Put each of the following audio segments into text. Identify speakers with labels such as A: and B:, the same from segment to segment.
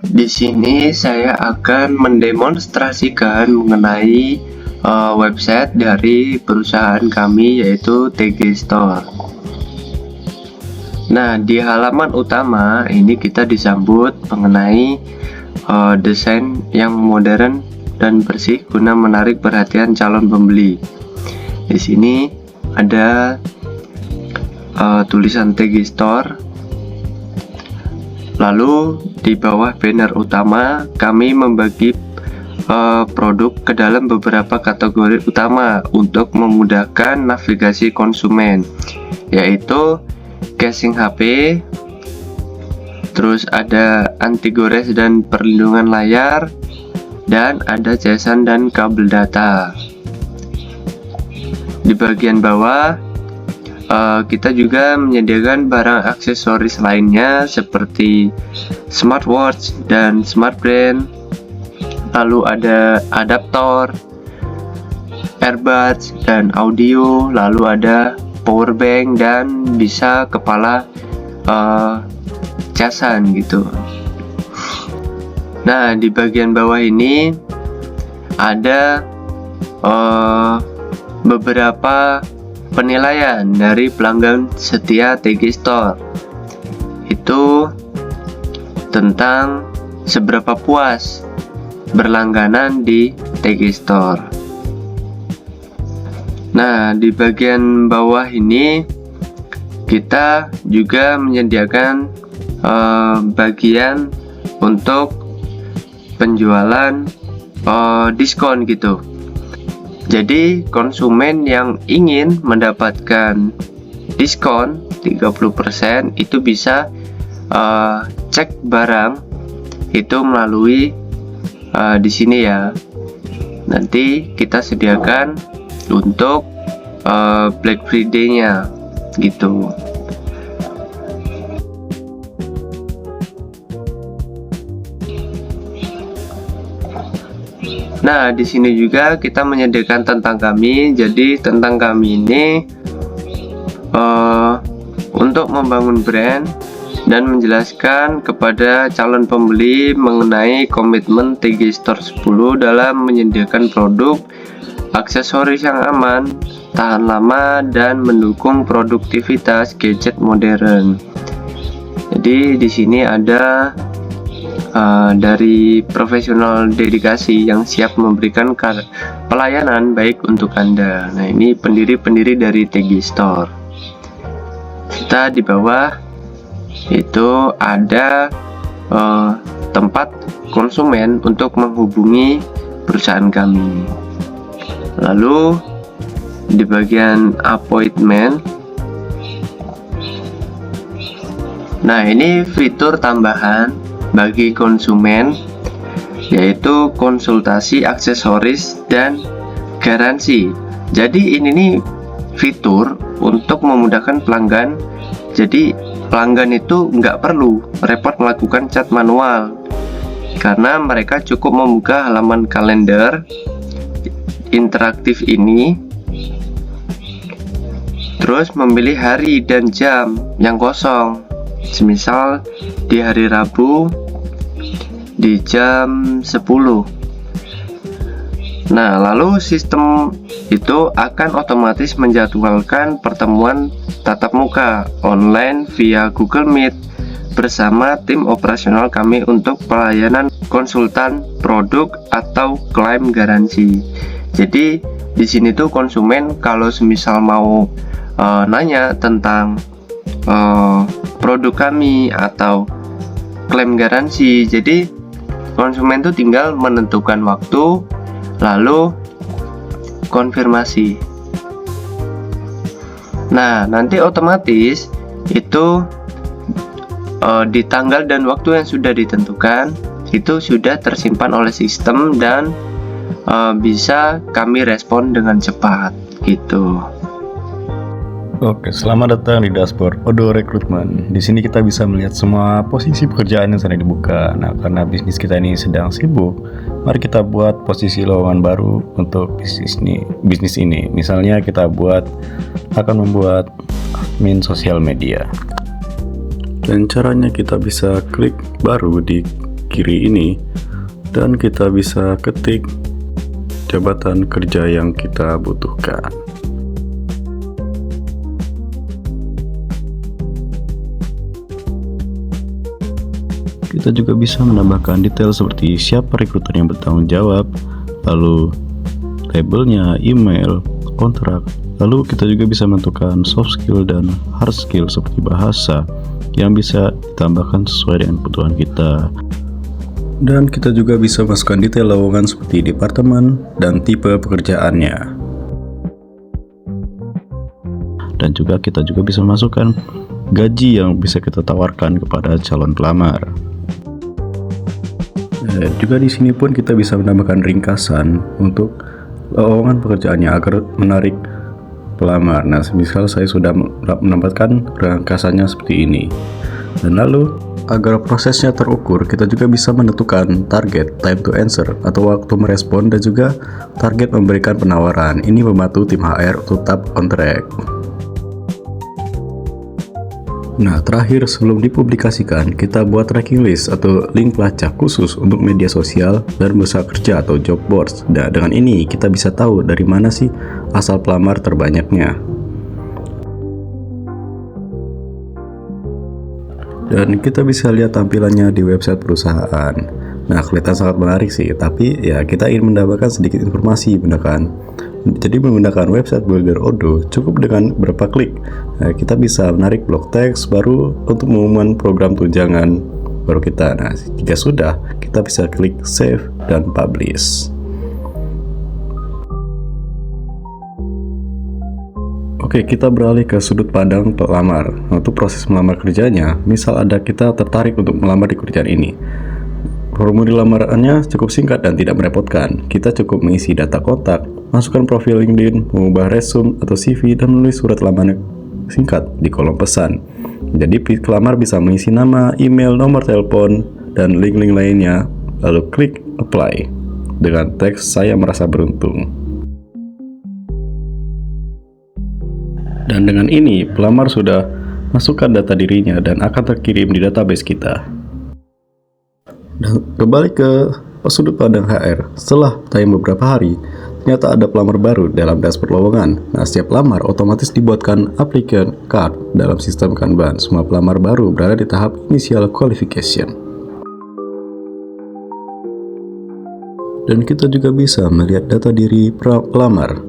A: Di sini saya akan mendemonstrasikan mengenai website dari perusahaan kami, yaitu TG Store. Nah, di halaman utama ini kita disambut mengenai desain yang modern dan bersih guna menarik perhatian calon pembeli. Di sini ada tulisan TG Store. Lalu di bawah banner utama kami membagi produk ke dalam beberapa kategori utama untuk memudahkan navigasi konsumen, yaitu casing HP, terus ada anti gores dan perlindungan layar, dan ada casan dan kabel data. Di bagian bawah kita juga menyediakan barang aksesoris lainnya seperti smartwatch dan smartband. Lalu ada adaptor, earbuds dan audio, lalu ada powerbank dan bisa kepala casan gitu. Nah, di bagian bawah ini ada beberapa penilaian dari pelanggan setia TG Store. Itu tentang seberapa puas berlangganan di TG Store. Nah, di bagian bawah ini kita juga menyediakan bagian untuk penjualan diskon gitu. Jadi konsumen yang ingin mendapatkan diskon 30% itu bisa cek barang itu melalui di sini ya. Nanti kita sediakan untuk Black Friday-nya gitu. Nah, di sini juga kita menyediakan tentang kami. Jadi tentang kami ini untuk membangun brand dan menjelaskan kepada calon pembeli mengenai komitmen TG Store 10 dalam menyediakan produk aksesoris yang aman, tahan lama, dan mendukung produktivitas gadget modern. Jadi di sini ada dari profesional dedikasi yang siap memberikan pelayanan baik untuk Anda. Nah, ini pendiri-pendiri dari TG Store. Kita di bawah itu ada tempat konsumen untuk menghubungi perusahaan kami. Lalu di bagian appointment, nah ini fitur tambahan bagi konsumen, yaitu konsultasi aksesoris dan garansi. Jadi ini nih fitur untuk memudahkan pelanggan. Jadi pelanggan itu nggak perlu repot melakukan cat manual, karena mereka cukup membuka halaman kalender interaktif ini, terus memilih hari dan jam yang kosong. Semisal di hari Rabu di jam 10. Nah, lalu sistem itu akan otomatis menjadwalkan pertemuan tatap muka online via Google Meet bersama tim operasional kami untuk pelayanan konsultan produk atau klaim garansi. Jadi di sini tuh konsumen kalau semisal mau nanya tentang produk kami atau klaim garansi, jadi konsumen tuh tinggal menentukan waktu lalu konfirmasi. Nah, nanti otomatis itu di tanggal dan waktu yang sudah ditentukan itu sudah tersimpan oleh sistem dan bisa kami respon dengan cepat gitu.
B: Oke, selamat datang di dashboard Odo Rekrutmen. Di sini kita bisa melihat semua posisi pekerjaan yang sedang dibuka. Nah, karena bisnis kita ini sedang sibuk, mari kita buat posisi lowongan baru untuk bisnis ini. Misalnya kita akan membuat admin sosial media. Dan caranya kita bisa klik baru di kiri ini, dan kita bisa ketik jabatan kerja yang kita butuhkan. Kita juga bisa menambahkan detail seperti siapa rekruter yang bertanggung jawab, lalu labelnya, email, kontrak. Lalu kita juga bisa menentukan soft skill dan hard skill seperti bahasa yang bisa ditambahkan sesuai dengan kebutuhan kita. Dan kita juga bisa masukkan detail lowongan seperti departemen dan tipe pekerjaannya. Dan juga kita juga bisa masukkan gaji yang bisa kita tawarkan kepada calon pelamar. Juga di sini pun kita bisa menambahkan ringkasan untuk lowongan pekerjaannya agar menarik pelamar. Nah, misal saya sudah menambahkan ringkasannya seperti ini. Dan lalu agar prosesnya terukur, kita juga bisa menentukan target time to answer atau waktu merespon, dan juga target memberikan penawaran. Ini membantu tim HR untuk tetap on track. Nah, terakhir sebelum dipublikasikan, kita buat tracking list atau link pelacak khusus untuk media sosial dan bursa kerja atau job boards. Nah, dengan ini kita bisa tahu dari mana sih asal pelamar terbanyaknya. Dan kita bisa lihat tampilannya di website perusahaan. Nah, kelihatan sangat menarik sih, tapi ya kita ingin menambahkan sedikit informasi Jadi menggunakan website builder Odoo cukup dengan beberapa klik. Nah, kita bisa menarik blok teks baru untuk pengumuman program tunjangan baru kita. Nah, jika sudah, kita bisa klik save dan publish. Oke, kita beralih ke sudut pandang pelamar. Nah, untuk proses melamar kerjanya, misal ada kita tertarik untuk melamar di kerjaan ini. Formulir lamarannya cukup singkat dan tidak merepotkan. Kita cukup mengisi data kontak, masukkan profil LinkedIn, mengubah resume atau CV, dan menulis surat lamaran singkat di kolom pesan. Jadi pelamar bisa mengisi nama, email, nomor telepon, dan link-link lainnya, lalu klik apply dengan teks "Saya merasa beruntung". Dan dengan ini, pelamar sudah masukkan data dirinya dan akan terkirim di database kita. Dan kembali ke sudut pandang HR, setelah tayang beberapa hari, ternyata ada pelamar baru dalam dashboard lowongan. Nah, setiap pelamar otomatis dibuatkan applicant card dalam sistem Kanban. Semua pelamar baru berada di tahap initial qualification. Dan kita juga bisa melihat data diri pelamar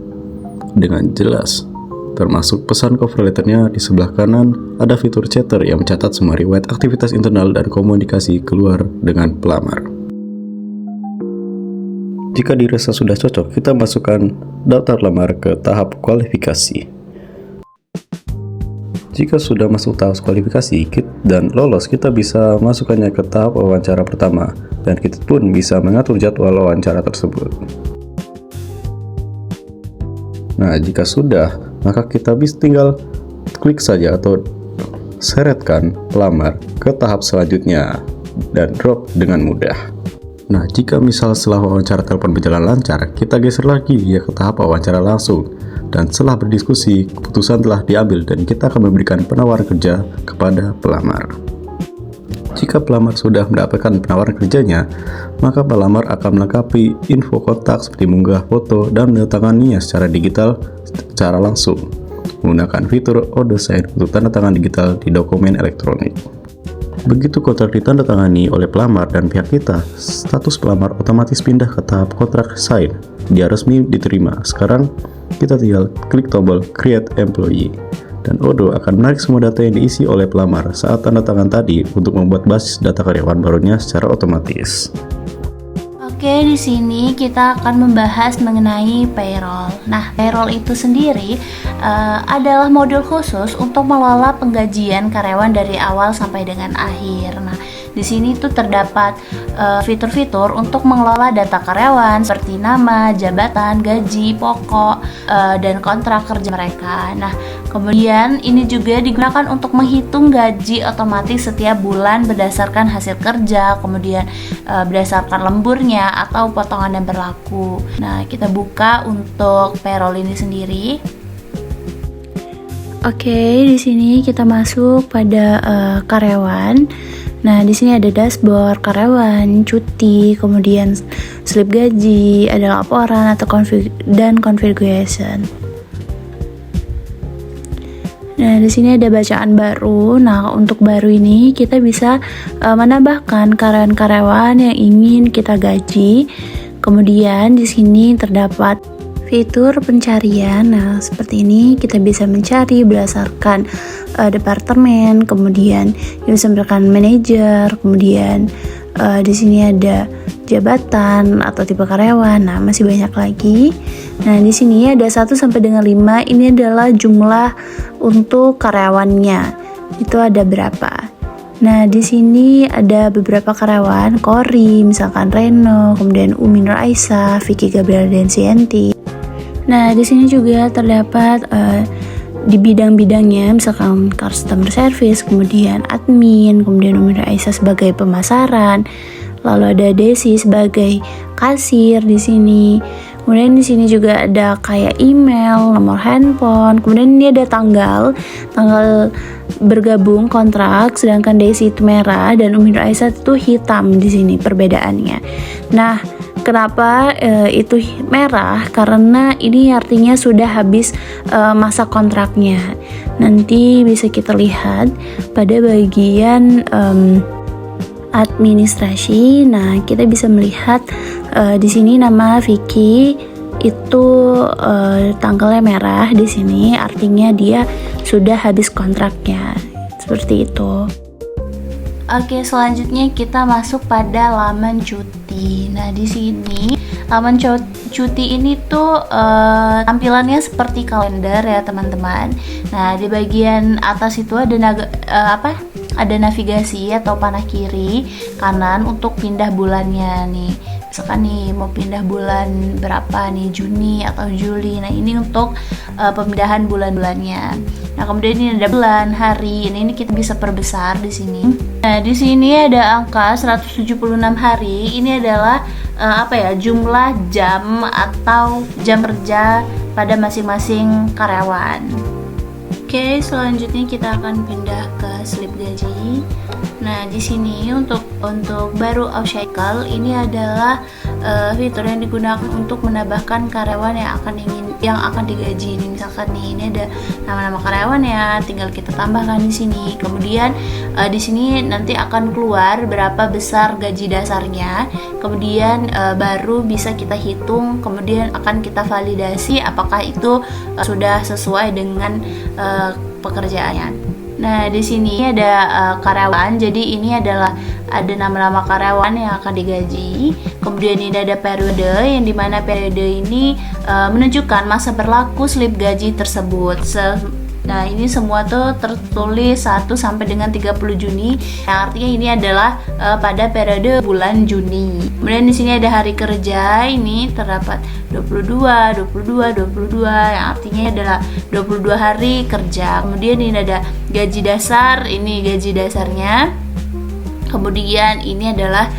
B: dengan jelas, termasuk pesan cover letternya. Di sebelah kanan ada fitur chatter yang mencatat semua riwayat aktivitas internal dan komunikasi keluar dengan pelamar. Jika dirasa sudah cocok, kita masukkan daftar lamar ke tahap kualifikasi. Jika sudah masuk tahap kualifikasi dan lolos, kita bisa masukkannya ke tahap wawancara pertama, dan kita pun bisa mengatur jadwal wawancara tersebut. Nah, jika sudah, maka kita bisa tinggal klik saja atau seretkan pelamar ke tahap selanjutnya dan drop dengan mudah. Nah, jika misal setelah wawancara telepon berjalan lancar, kita geser lagi ya ke tahap wawancara langsung. Dan setelah berdiskusi, keputusan telah diambil dan kita akan memberikan penawaran kerja kepada pelamar. Jika pelamar sudah mendapatkan penawaran kerjanya, maka pelamar akan melengkapi info kontak seperti mengunggah foto dan menandatanganinya secara digital secara langsung menggunakan fitur Odoo Sign untuk tanda tangan digital di dokumen elektronik. Begitu kontrak ditandatangani oleh pelamar dan pihak kita, status pelamar otomatis pindah ke tahap kontrak sign. Dia resmi diterima. Sekarang kita tinggal klik tombol Create Employee, dan Odoo akan menarik semua data yang diisi oleh pelamar saat tanda tangan tadi untuk membuat basis data karyawan barunya secara otomatis.
C: Oke, di sini kita akan membahas mengenai payroll. Nah, payroll itu sendiri adalah modul khusus untuk mengelola penggajian karyawan dari awal sampai dengan akhir. Nah, di sini tuh terdapat fitur-fitur untuk mengelola data karyawan seperti nama, jabatan, gaji, pokok, dan kontrak kerja mereka. Nah, kemudian ini juga digunakan untuk menghitung gaji otomatis setiap bulan berdasarkan hasil kerja, kemudian berdasarkan lemburnya atau potongan yang berlaku. Nah, kita buka untuk payroll ini sendiri. Oke, di sini kita masuk pada karyawan. Nah, di sini ada dashboard karyawan, cuti, kemudian slip gaji, ada laporan atau dan configuration. Nah, di sini ada bacaan baru. Nah, untuk baru ini kita bisa menambahkan karyawan-karyawan yang ingin kita gaji. Kemudian di sini terdapat fitur pencarian. Nah, seperti ini kita bisa mencari berdasarkan departemen, kemudian bisa berdasarkan manajer, kemudian di sini ada jabatan atau tipe karyawan. Nah, masih banyak lagi. Nah, di sini ada 1 sampai dengan 5. Ini adalah jumlah untuk karyawannya. Itu ada berapa? Nah, di sini ada beberapa karyawan, Kori, misalkan Reno, kemudian Umi Nur Aisyah, Vicky Gabriel dan Sienti. Nah, di sini juga terdapat di bidang-bidangnya, misalkan customer service, kemudian admin, kemudian Umi Nur Aisyah sebagai pemasaran, lalu ada Desi sebagai kasir di sini. Kemudian di sini juga ada kayak email, nomor handphone, kemudian ini ada tanggal bergabung kontrak, sedangkan Desi itu merah dan Umi Nur Aisyah itu hitam di sini perbedaannya. Nah, kenapa itu merah? Karena ini artinya sudah habis masa kontraknya. Nanti bisa kita lihat pada bagian administrasi. Nah, kita bisa melihat di sini nama Vicky itu tanggalnya merah di sini, artinya dia sudah habis kontraknya. Seperti itu. Oke, selanjutnya kita masuk pada laman cuti. Nah, di sini laman cuti ini tuh tampilannya seperti kalender ya, teman-teman. Nah, di bagian atas itu ada ada navigasi atau panah kiri kanan untuk pindah bulannya nih. Misalkan nih mau pindah bulan berapa nih, Juni atau Juli. Nah, ini untuk pemindahan bulan-bulannya. Nah, kemudian ini ada bulan, hari. Ini kita bisa perbesar di sini. Nah, di sini ada angka 176 hari. Ini adalah jumlah jam atau jam kerja pada masing-masing karyawan. Oke, selanjutnya kita akan pindah ke slip gaji. Nah, di sini untuk baru cycle ini adalah fitur yang digunakan untuk menambahkan karyawan yang akan digaji. Ini misalkan nih, ini ada nama-nama karyawan ya, tinggal kita tambahkan di sini. Kemudian di sini nanti akan keluar berapa besar gaji dasarnya. Kemudian baru bisa kita hitung, kemudian akan kita validasi apakah itu sudah sesuai dengan pekerjaannya. Nah, di sini ada karyawan. Jadi ini adalah ada nama-nama karyawan yang akan digaji. Kemudian ini ada periode, yang dimana periode ini menunjukkan masa berlaku slip gaji tersebut. Nah, ini semua tuh tertulis 1 sampai dengan 30 Juni. Yang artinya ini adalah pada periode bulan Juni. Kemudian di sini ada hari kerja. Ini terdapat 22, yang artinya adalah 22 hari kerja. Kemudian ini ada gaji dasar. Ini gaji dasarnya. Kemudian ini adalah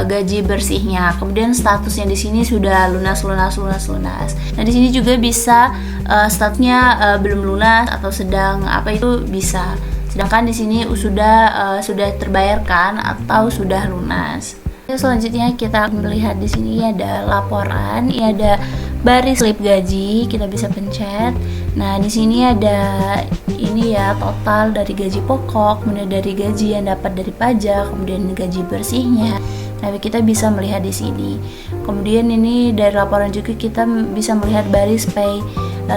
C: gaji bersihnya. Kemudian statusnya di sini sudah lunas. Nah, di sini juga bisa statusnya belum lunas atau sedang itu bisa. Sedangkan di sini sudah terbayarkan atau sudah lunas. Selanjutnya kita melihat di sini ada laporan, ini ada baris slip gaji, kita bisa pencet. Nah, di sini ada ini ya, total dari gaji pokok, kemudian dari gaji yang dapat dari pajak, kemudian gaji bersihnya. Nah, kita bisa melihat di sini. Kemudian ini dari laporan juga kita bisa melihat baris pay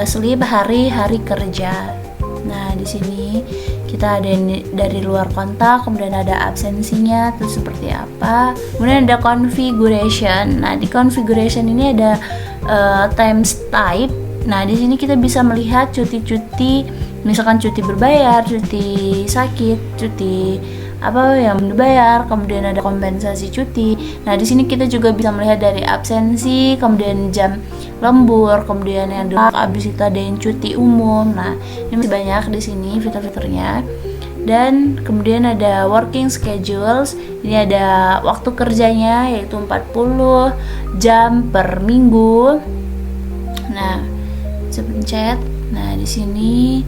C: slip hari kerja. Nah, di sini kita ada dari luar kontak, kemudian ada absensinya itu seperti apa. Kemudian ada configuration. Nah, di configuration ini ada times type. Nah, di sini kita bisa melihat cuti-cuti, misalkan cuti berbayar, cuti sakit, cuti yang dibayar, kemudian ada kompensasi cuti. Nah, di sini kita juga bisa melihat dari absensi, kemudian jam lembur, kemudian yang habis itu ada yang cuti umum. Nah, ini masih banyak di sini fitur-fiturnya. Dan kemudian ada working schedules. Ini ada waktu kerjanya yaitu 40 jam per minggu. Nah, bisa pencet. Nah, di sini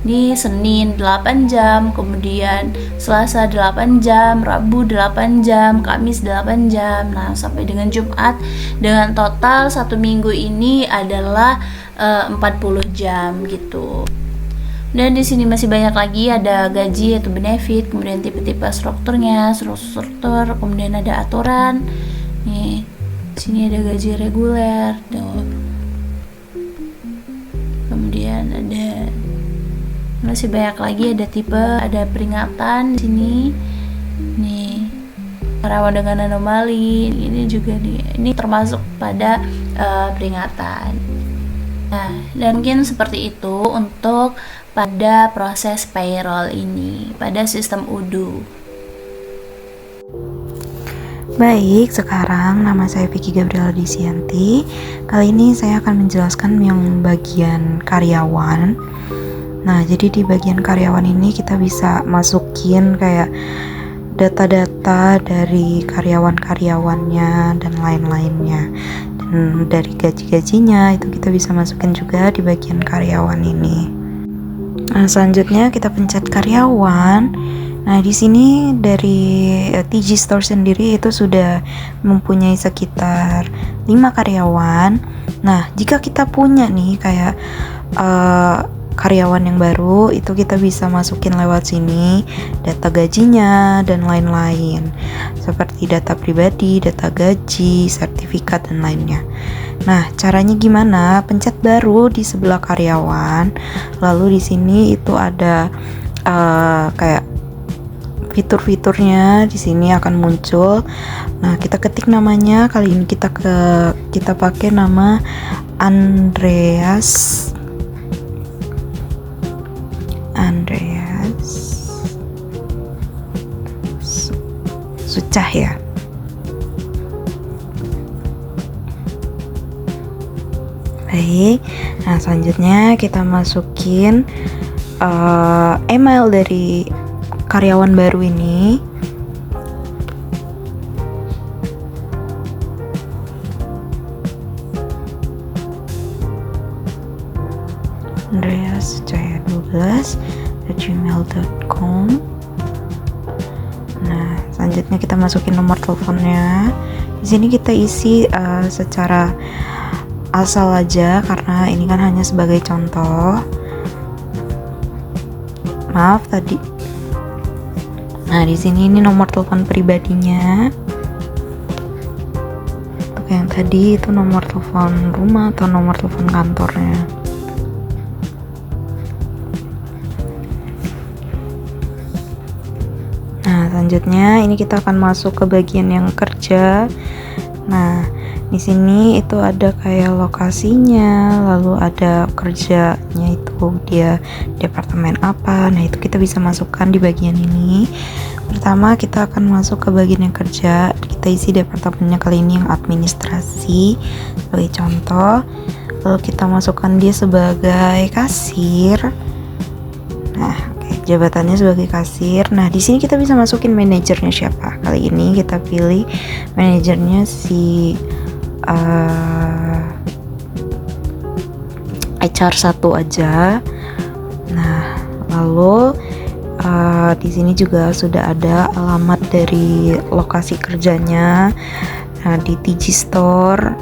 C: Di Senin 8 jam, kemudian Selasa 8 jam, Rabu 8 jam, Kamis 8 jam. Nah, sampai dengan Jumat, dengan total 1 minggu ini adalah 40 jam gitu. Dan di sini masih banyak lagi, ada gaji atau benefit, kemudian tipe-tipe strukturnya, struktur, kemudian ada aturan. Nih, di sini ada gaji reguler tuh. Kemudian ada masih banyak lagi, ada tipe, ada peringatan di sini. Nih, karyawan dengan anomali, ini juga ini termasuk pada peringatan. Nah, dan mungkin seperti itu untuk pada proses payroll ini pada sistem UDU.
D: Baik, sekarang nama saya Vicky Gabriela Disianti. Kali ini saya akan menjelaskan yang bagian karyawan. Nah, jadi di bagian karyawan ini kita bisa masukin kayak data-data dari karyawan-karyawannya dan lain-lainnya. Dan dari gaji-gajinya itu kita bisa masukin juga di bagian karyawan ini. Nah, selanjutnya kita pencet karyawan. Nah, di sini dari TG Store sendiri itu sudah mempunyai sekitar 5 karyawan. Nah, jika kita punya nih kayak karyawan yang baru, itu kita bisa masukin lewat sini data gajinya dan lain-lain, seperti data pribadi, data gaji, sertifikat dan lainnya. Nah, caranya gimana? Pencet baru di sebelah karyawan, lalu di sini itu ada kayak fitur-fiturnya di sini akan muncul. Nah, kita ketik namanya. Kali ini kita pakai nama Andreas Sucah ya. Baik. Nah, selanjutnya kita masukin email dari karyawan baru ini. andreassucaya12@gmail.com. Nah, selanjutnya kita masukin nomor teleponnya. Di sini kita isi secara asal aja karena ini kan hanya sebagai contoh. Maaf tadi. Nah, di sini ini nomor telepon pribadinya. Untuk yang tadi itu nomor telepon rumah atau nomor telepon kantornya. Nah, selanjutnya ini kita akan masuk ke bagian yang kerja. Nah, di sini itu ada kayak lokasinya, lalu ada kerjanya itu dia departemen apa. Nah, itu kita bisa masukkan di bagian ini. Pertama kita akan masuk ke bagian yang kerja. Kita isi departemennya kali ini yang administrasi sebagai contoh. Lalu kita masukkan dia sebagai kasir. Nah, jabatannya sebagai kasir. Nah, di sini kita bisa masukin manajernya siapa. Kali ini kita pilih manajernya si HR1 aja. Nah, lalu di sini juga sudah ada alamat dari lokasi kerjanya. Nah, di TG Store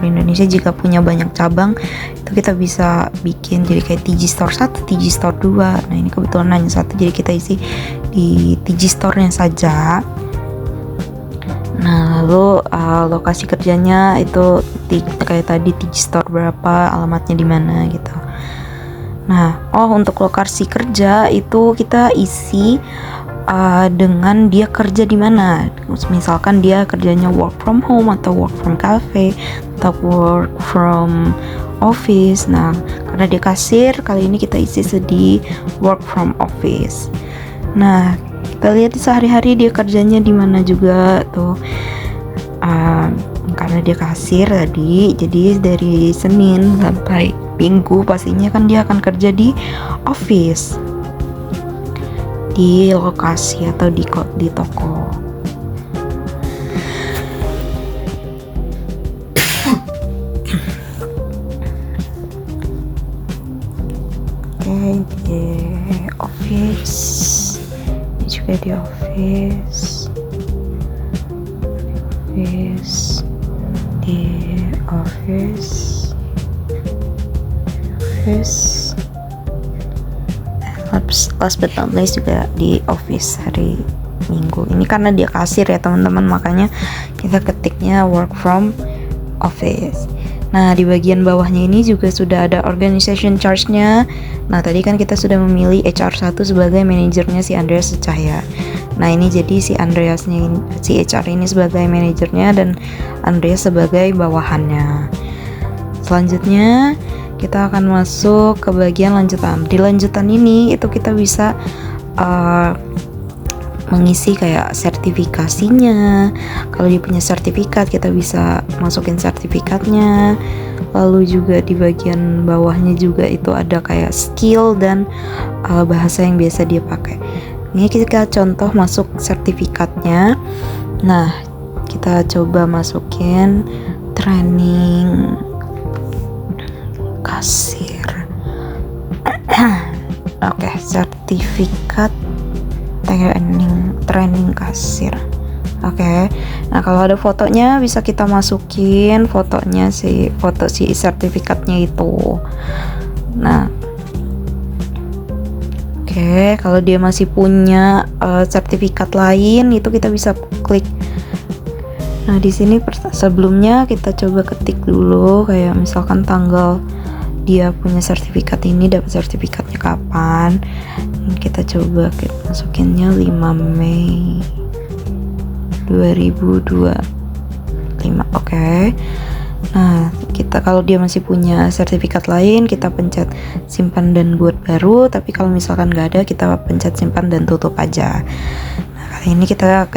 D: Indonesia jika punya banyak cabang itu kita bisa bikin jadi kayak TG Store 1, TG Store 2. Nah, ini kebetulan hanya satu, jadi kita isi di TG Store-nya saja. Nah, lalu lokasi kerjanya itu kayak tadi TG Store berapa, alamatnya di mana gitu. Nah, untuk lokasi kerja itu kita isi dengan dia kerja di mana. Misalkan dia kerjanya work from home atau work from cafe atau work from office. Nah, karena dia kasir, kali ini kita isi di work from office. Nah, kita lihat sehari-hari dia kerjanya di mana juga tuh. Karena dia kasir tadi, jadi dari Senin sampai Minggu pastinya kan dia akan kerja di office, di lokasi atau di toko. Oke, Oke, di office last but not least juga di office hari Minggu. Ini karena dia kasir ya teman-teman, makanya kita ketiknya work from office. Nah, di bagian bawahnya ini juga sudah ada organization charge-nya. Nah, tadi kan kita sudah memilih HR1 sebagai manajernya si Andreas Secahya. Nah, ini jadi si HR ini sebagai manajernya dan Andreas sebagai bawahannya. Selanjutnya kita akan masuk ke bagian lanjutan. Di lanjutan ini itu kita bisa mengisi kayak sertifikasinya. Kalau dia punya sertifikat, kita bisa masukin sertifikatnya. Lalu juga di bagian bawahnya juga itu ada kayak skill dan bahasa yang biasa dia pakai. Ini kita contoh masuk sertifikatnya. Nah, kita coba masukin training kasir. Oke, sertifikat training kasir. Oke. Nah, kalau ada fotonya bisa kita masukin foto si sertifikatnya itu. Nah, oke, kalau dia masih punya sertifikat lain itu kita bisa klik. Nah, di sini sebelumnya kita coba ketik dulu kayak misalkan tanggal dia punya sertifikat ini, dapat sertifikatnya kapan. Kita coba masukinnya 5 Mei 2025. Oke. Nah, kita kalau dia masih punya sertifikat lain, kita pencet simpan dan buat baru. Tapi kalau misalkan nggak ada, kita pencet simpan dan tutup aja. Nah, kali ini kita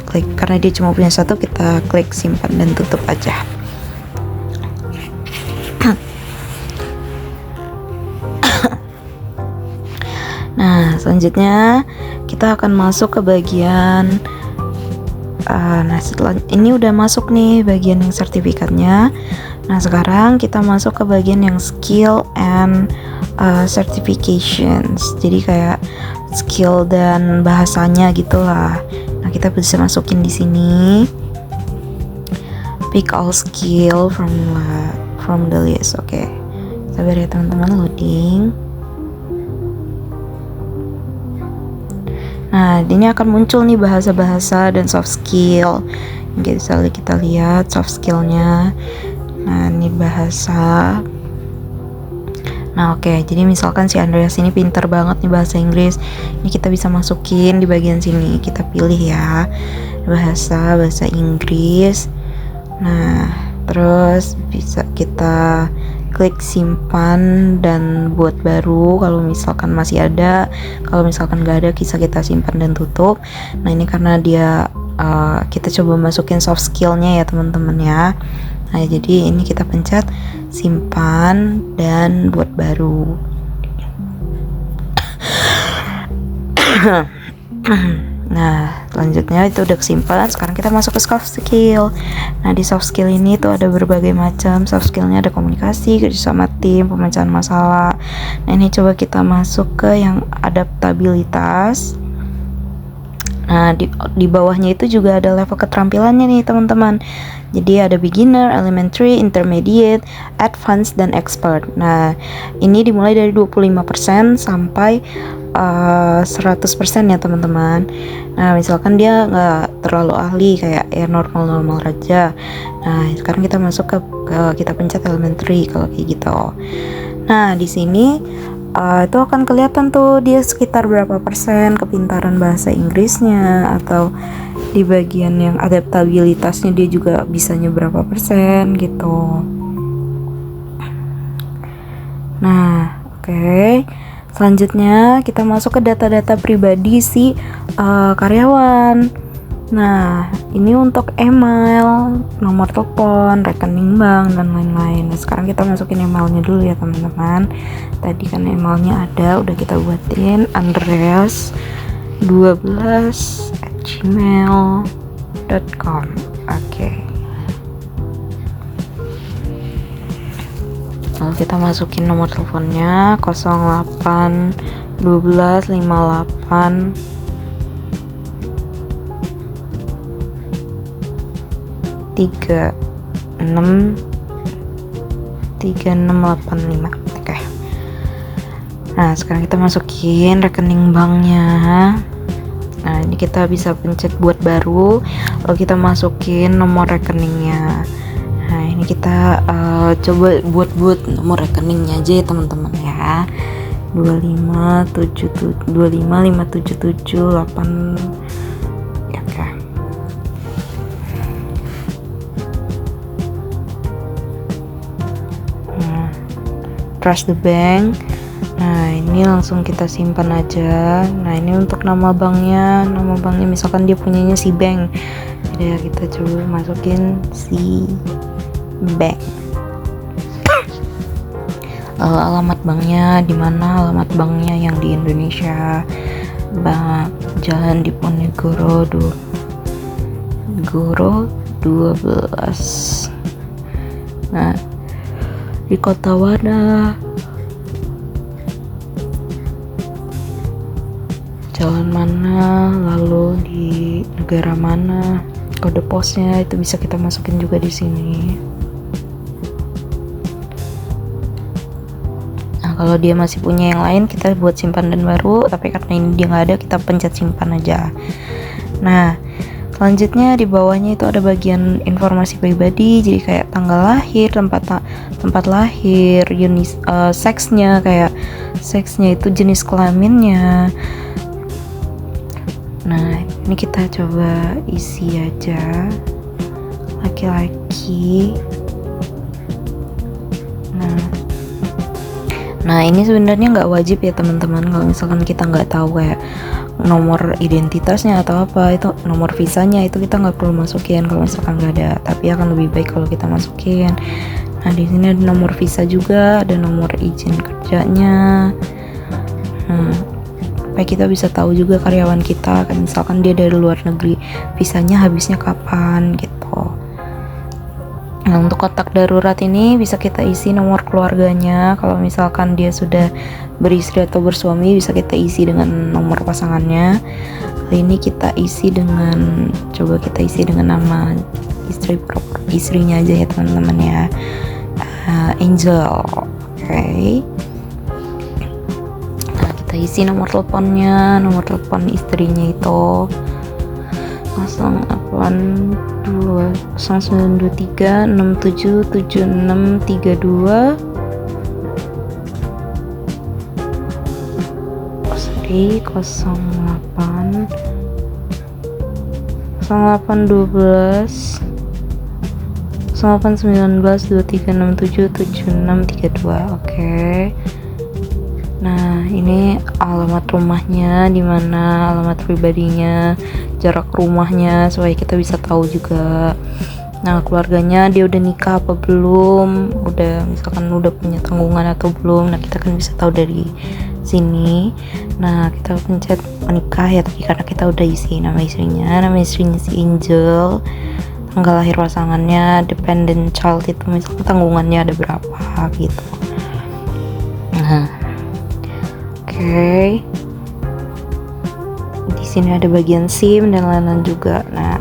D: klik karena dia cuma punya satu, kita klik simpan dan tutup aja. Nah, selanjutnya kita akan masuk ke bagian nah, setelah ini udah masuk nih bagian yang sertifikatnya. Nah, sekarang kita masuk ke bagian yang skill and certifications. Jadi kayak skill dan bahasanya gitulah. Nah, kita bisa masukin di sini. Pick all skill from the list. Oke. Sabar ya teman-teman, loading. Nah, ini akan muncul nih bahasa-bahasa dan soft skill. Bisa kita lihat soft skillnya. Nah, ini bahasa. Nah, oke. Jadi misalkan si Andreas ini pintar banget nih bahasa Inggris. Ini kita bisa masukin di bagian sini. Kita pilih ya bahasa Inggris. Nah, terus bisa kita klik simpan dan buat baru kalau misalkan masih ada. Kalau misalkan nggak ada, bisa kita simpan dan tutup. Nah, ini karena dia kita coba masukin soft skillnya ya teman-teman ya. Nah, jadi ini kita pencet simpan dan buat baru. Nah, selanjutnya itu udah kesimpan. Sekarang kita masuk ke soft skill. Nah, di soft skill ini tuh ada berbagai macam. Soft skillnya ada komunikasi, kerja sama tim, pemecahan masalah. Nah, ini coba kita masuk ke yang adaptabilitas. Nah, di bawahnya itu juga ada level keterampilannya nih teman-teman. Jadi ada beginner, elementary, intermediate, advanced, dan expert. Nah, ini dimulai dari 25% sampai 100% ya teman-teman. Nah, misalkan dia nggak terlalu ahli kayak ya normal-normal aja. Nah, sekarang kita masuk ke kita pencet elementary kalau kayak gitu. Nah, di sini itu akan kelihatan tuh dia sekitar berapa persen kepintaran bahasa Inggrisnya, atau di bagian yang adaptabilitasnya dia juga bisanya berapa persen gitu. Nah, oke. Selanjutnya kita masuk ke data-data pribadi si karyawan. Nah, ini untuk email, nomor telepon, rekening bank, dan lain-lain. Nah, sekarang kita masukin emailnya dulu ya teman-teman. Tadi kan emailnya ada, udah kita buatin, andreas12@gmail.com. Oke. Lalu kita masukin nomor teleponnya 08 12 58 3685. Oke. Nah, sekarang kita masukin rekening banknya. Nah, ini kita bisa pencet buat baru, lalu kita masukin nomor rekeningnya. Nah, ini kita coba buat nomor rekeningnya aja ya teman-teman ya. 25778 ya, oke. Trust the bank. Nah, ini langsung kita simpan aja. Nah, ini untuk nama banknya misalkan dia punyanya si bank. Jadi ya kita coba masukin si bank. Alamat banknya di mana? Alamat banknya yang di Indonesia. Jalan Diponegoro 12. Nah, di kota mana? Jalan mana, lalu di negara mana, kode posnya itu bisa kita masukin juga di sini. Nah, kalau dia masih punya yang lain kita buat simpan dan baru, tapi karena ini dia nggak ada kita pencet simpan aja. Nah, selanjutnya di bawahnya itu ada bagian informasi pribadi, jadi kayak tanggal lahir, tempat lahir, seksnya, kayak seksnya itu jenis kelaminnya. Nah, ini kita coba isi aja laki-laki. Nah ini sebenarnya nggak wajib ya teman-teman, kalau misalkan kita nggak tahu kayak nomor identitasnya atau apa, itu nomor visanya itu kita nggak perlu masukin kalau misalkan nggak ada, tapi akan lebih baik kalau kita masukin. Nah di sini ada nomor visa juga, ada nomor izin kerjanya. Supaya kita bisa tahu juga karyawan kita, kan misalkan dia dari luar negeri, visanya habisnya kapan gitu. Nah untuk kontak darurat ini bisa kita isi nomor keluarganya, kalau misalkan dia sudah beristri atau bersuami bisa kita isi dengan nomor pasangannya. Kali ini kita isi dengan, coba kita isi dengan nama istrinya aja ya teman-teman ya, Angel. Oke. Isi nomor teleponnya, nomor telepon istrinya itu 0923 677632 0812 081923677632. Oke. Nah ini alamat rumahnya di mana, alamat pribadinya, jarak rumahnya supaya kita bisa tahu juga. Nah keluarganya dia udah nikah apa belum, misalkan udah punya tanggungan atau belum. Nah kita kan bisa tahu dari sini. Nah kita pencet menikah ya, tapi karena kita udah isi nama istrinya si Angel, tanggal lahir pasangannya, dependent child itu misalkan tanggungannya ada berapa gitu. Nah oke. Di sini ada bagian SIM dan lain-lain juga. Nah,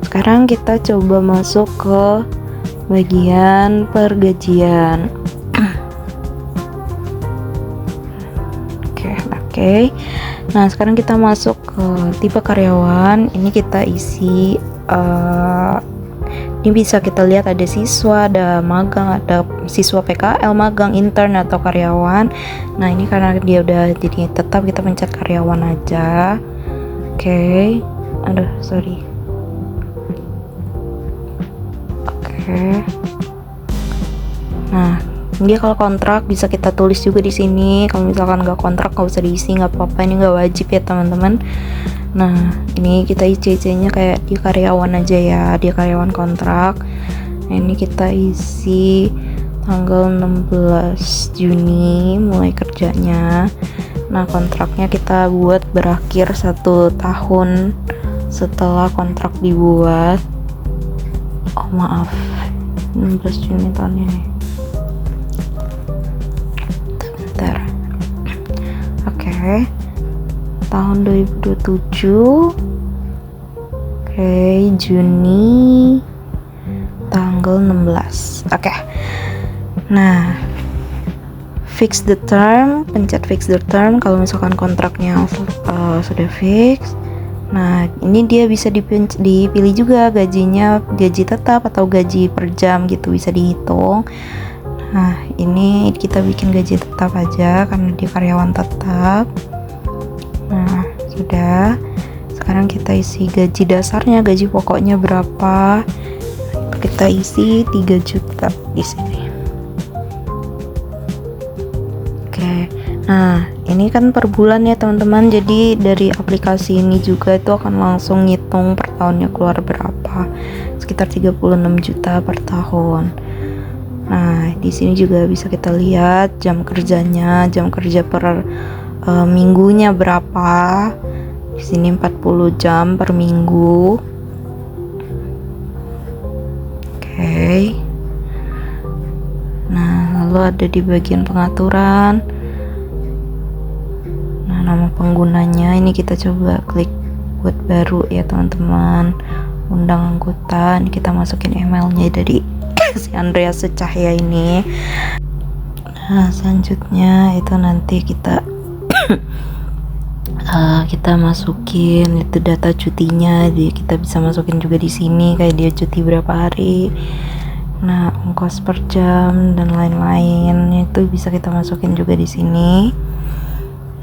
D: sekarang kita coba masuk ke bagian pergajian. Oke. Nah, sekarang kita masuk ke tipe karyawan. Ini kita isi ini bisa kita lihat ada siswa, ada magang, ada siswa PKL, magang, intern atau karyawan. Nah ini karena dia udah jadi tetap, kita pencet karyawan aja. Oke. Sorry. Oke. Nah dia kalau kontrak bisa kita tulis juga di sini. Kalau misalkan nggak kontrak nggak usah diisi, nggak apa-apa, ini nggak wajib ya teman-teman. Nah ini kita isi-isinya kayak dia karyawan aja ya, dia karyawan kontrak. Nah ini kita isi tanggal 16 Juni mulai kerjanya. Nah kontraknya kita buat berakhir 1 tahun setelah kontrak dibuat. Oh maaf, 16 Juni tahun ini. Bentar. Oke. Tahun 2027. Oke, Juni tanggal 16. Oke. Nah, fix the term, pencet fix the term kalau misalkan kontraknya sudah fix. Nah, ini dia bisa dipilih juga gajinya, gaji tetap atau gaji per jam gitu, bisa dihitung. Nah, ini kita bikin gaji tetap aja karena dia karyawan tetap. Nah, sudah. Sekarang kita isi gaji dasarnya, gaji pokoknya berapa. Kita isi 3 juta di sini. Oke. Nah, ini kan per bulan ya teman-teman. Jadi dari aplikasi ini juga itu akan langsung ngitung per tahunnya keluar berapa. Sekitar 36 juta per tahun. Nah, di sini juga bisa kita lihat jam kerjanya, jam kerja per minggunya berapa. Di sini 40 jam per minggu. Oke. Nah, lalu ada di bagian pengaturan. Nah, nama penggunanya ini kita coba klik buat baru ya teman-teman. Undang anggota, ini kita masukin emailnya dari si Andreas Secahya ini. Nah, selanjutnya itu nanti kita kita masukin itu data cutinya, kita bisa masukin juga di sini kayak dia cuti berapa hari. Nah, ongkos per jam dan lain-lain itu bisa kita masukin juga di sini.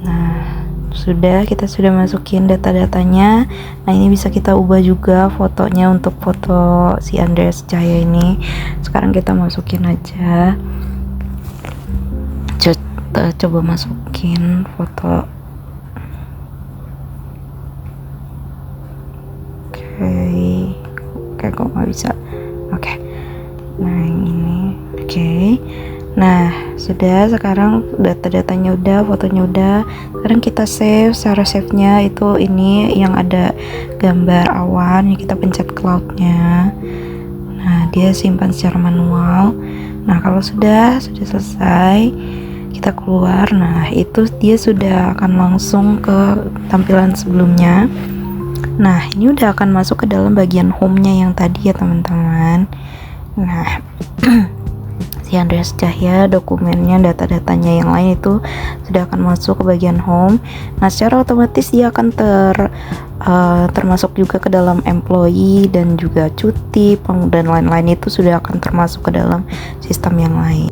D: Nah, kita sudah masukin data-datanya. Nah, ini bisa kita ubah juga fotonya untuk foto si Andreas Cahaya ini. Sekarang kita masukin aja. Coba masukin foto. Oke, kok nggak bisa. Oke. Nah, ini. Oke. Nah, sudah. Sekarang data-datanya udah, fotonya udah. Sekarang kita save. Cara save-nya itu ini yang ada gambar awan. Yang kita pencet cloud-nya. Nah, dia simpan secara manual. Nah, kalau sudah selesai, kita keluar. Nah, itu dia sudah akan langsung ke tampilan sebelumnya. Nah, ini udah akan masuk ke dalam bagian home-nya yang tadi ya teman-teman. Nah, si Andreas Cahya, dokumennya, data-datanya yang lain itu sudah akan masuk ke bagian home. Nah, secara otomatis dia akan termasuk juga ke dalam employee dan juga cuti dan lain-lain itu sudah akan termasuk ke dalam sistem yang lain.